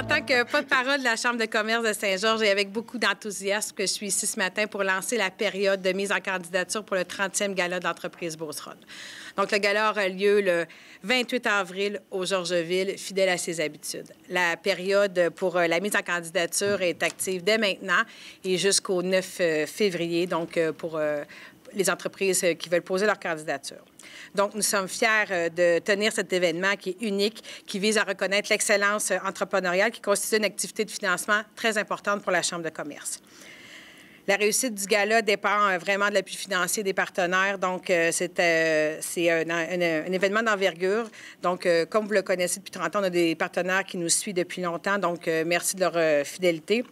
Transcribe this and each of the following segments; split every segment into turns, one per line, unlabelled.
tant que porte-parole de la Chambre de commerce de Saint-Georges et avec beaucoup d'enthousiasme que je suis ici ce matin pour lancer la période de mise en candidature pour le 30e gala de l'entreprise Beauceronne. Donc, le gala aura lieu le 28 avril au Georgeville, fidèle à ses habitudes. La période pour la mise en candidature est active dès maintenant et jusqu'au 9 février, donc pour les entreprises qui veulent poser leur candidature. Donc, nous sommes fiers de tenir cet événement qui est unique, qui vise à reconnaître l'excellence entrepreneuriale, qui constitue une activité de financement très importante pour la Chambre de commerce. La réussite du gala dépend vraiment de l'appui financier des partenaires. Donc, c'est un événement d'envergure. Donc, comme vous le connaissez depuis 30 ans, on a des partenaires qui nous suivent depuis longtemps. Donc, merci de leur fidélité.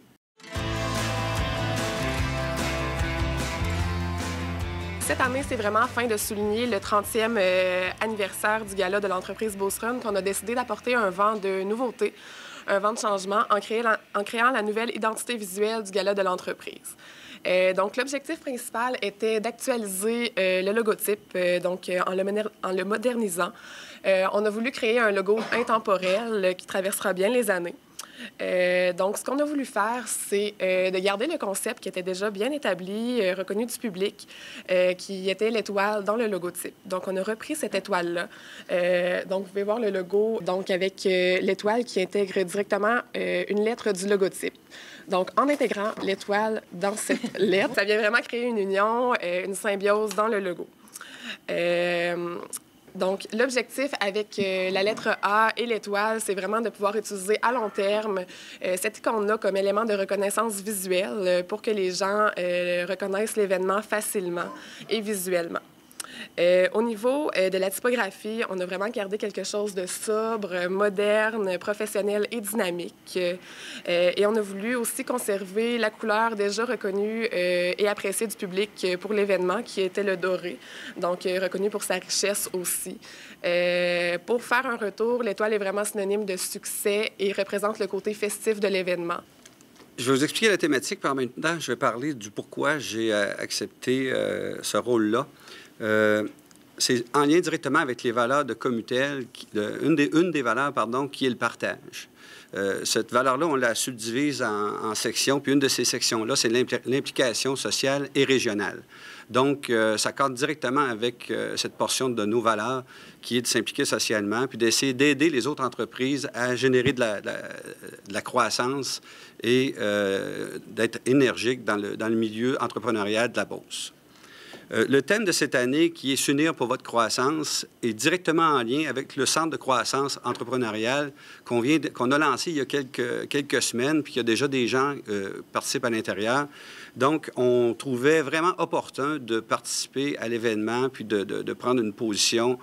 Cette année, c'est vraiment afin de souligner le 30e anniversaire du gala de l'entreprise Beauceronne qu'on a décidé d'apporter un vent de nouveautés, un vent de changement en créant la nouvelle identité visuelle du gala de l'entreprise. Donc, l'objectif principal était d'actualiser le logotype, en le modernisant. On a voulu créer un logo intemporel qui traversera bien les années. Donc, ce qu'on a voulu faire, c'est de garder le concept qui était déjà bien établi, reconnu du public, qui était l'étoile dans le logotype. Donc, on a repris cette étoile-là. Donc, vous pouvez voir le logo donc avec l'étoile qui intègre directement une lettre du logotype. Donc, en intégrant l'étoile dans cette lettre, ça vient vraiment créer une union, une symbiose dans le logo. Donc, l'objectif avec la lettre A et l'étoile, c'est vraiment de pouvoir utiliser à long terme cette icône-là comme élément de reconnaissance visuelle pour que les gens reconnaissent l'événement facilement et visuellement. Au niveau de la typographie, on a vraiment gardé quelque chose de sobre, moderne, professionnel et dynamique. Et on a voulu aussi conserver la couleur déjà reconnue et appréciée du public pour l'événement, qui était le doré, donc reconnu pour sa richesse aussi. Pour faire un retour, l'étoile est vraiment synonyme de succès et représente le côté festif de l'événement.
Je vais vous expliquer la thématique, puis en même temps, je vais parler du pourquoi j'ai accepté ce rôle-là. C'est en lien directement avec les valeurs de Commutel, une des valeurs, qui est le partage. Cette valeur-là, on la subdivise en sections, puis une de ces sections-là, c'est l'implication sociale et régionale. Donc, ça cadre directement avec cette portion de nos valeurs qui est de s'impliquer socialement, puis d'essayer d'aider les autres entreprises à générer de la croissance et d'être énergique dans le milieu entrepreneurial de la Beauce. Le thème de cette année, qui est « S'unir pour votre croissance », est directement en lien avec le Centre de croissance entrepreneuriale qu'on a lancé il y a quelques semaines, puis qu'il y a déjà des gens qui participent à l'intérieur. Donc, on trouvait vraiment opportun de participer à l'événement, puis de prendre une position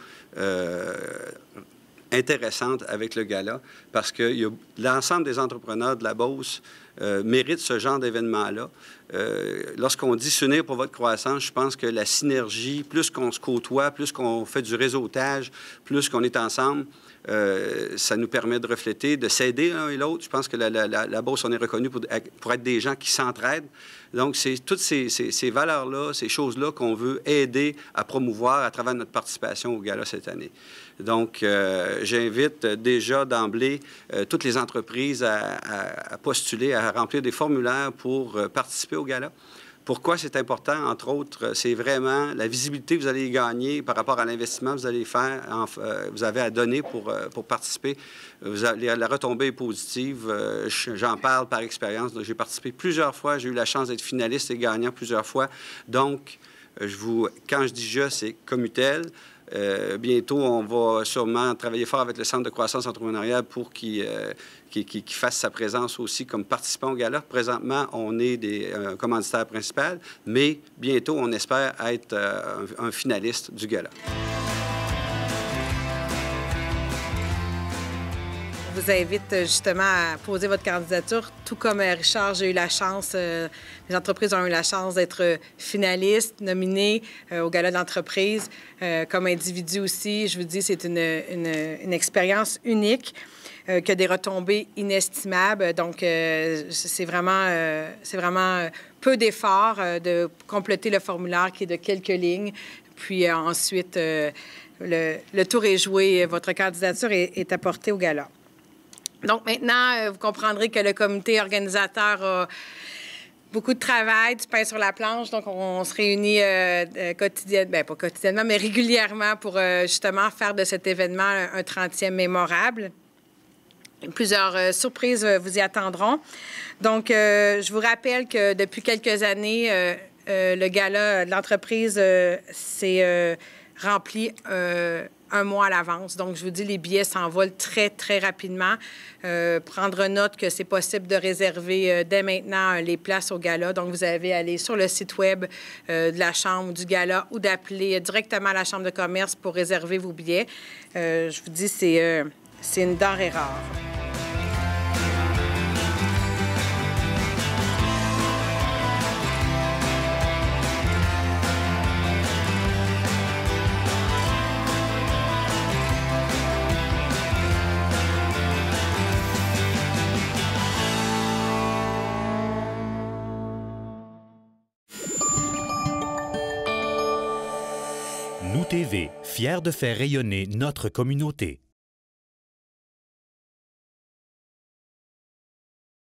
intéressante avec le gala, parce que l'ensemble des entrepreneurs de la Beauce méritent ce genre d'événement-là. Lorsqu'on dit s'unir pour votre croissance, je pense que la synergie, plus qu'on se côtoie, plus qu'on fait du réseautage, plus qu'on est ensemble, ça nous permet de refléter, de s'aider l'un et l'autre. Je pense que la Beauce, on est reconnu pour être des gens qui s'entraident. Donc, c'est toutes ces valeurs-là, ces choses-là qu'on veut aider à promouvoir à travers notre participation au gala cette année. Donc, j'invite déjà d'emblée toutes les entreprises à postuler, à remplir des formulaires pour participer au gala. Pourquoi c'est important? Entre autres, c'est vraiment la visibilité que vous allez gagner par rapport à l'investissement que vous allez faire, vous avez à donner pour participer. La retombée est positive. J'en parle par expérience. J'ai participé plusieurs fois. J'ai eu la chance d'être finaliste et gagnant plusieurs fois. Donc, quand je dis « je », c'est Commutel. Bientôt, on va sûrement travailler fort avec le Centre de croissance entrepreneuriale pour qu'il fasse sa présence aussi comme participant au gala. Présentement, on est des commanditaires principaux, mais bientôt, on espère être un finaliste du gala.
Je vous invite justement à poser votre candidature. Tout comme Richard, j'ai eu la chance, les entreprises ont eu la chance d'être finalistes, nominées au gala d'entreprise. Comme individu aussi, je vous dis, c'est une expérience unique qui a des retombées inestimables. Donc, c'est vraiment peu d'efforts de compléter le formulaire qui est de quelques lignes. Puis ensuite, le tour est joué. Votre candidature est apportée au gala. Donc maintenant, vous comprendrez que le comité organisateur a beaucoup de travail, du pain sur la planche. Donc, on se réunit quotidiennement, bien, pas quotidiennement, mais régulièrement pour justement faire de cet événement un 30e mémorable. Plusieurs surprises vous y attendront. Donc, je vous rappelle que depuis quelques années, le gala de l'entreprise s'est rempli un mois à l'avance. Donc, je vous dis, les billets s'envolent très, très rapidement. Prendre note que c'est possible de réserver dès maintenant les places au gala. Donc, vous avez à aller sur le site web de la Chambre du gala ou d'appeler directement à la Chambre de commerce pour réserver vos billets. Je vous dis, c'est une denrée rare.
Nous TV, fiers de faire rayonner notre communauté.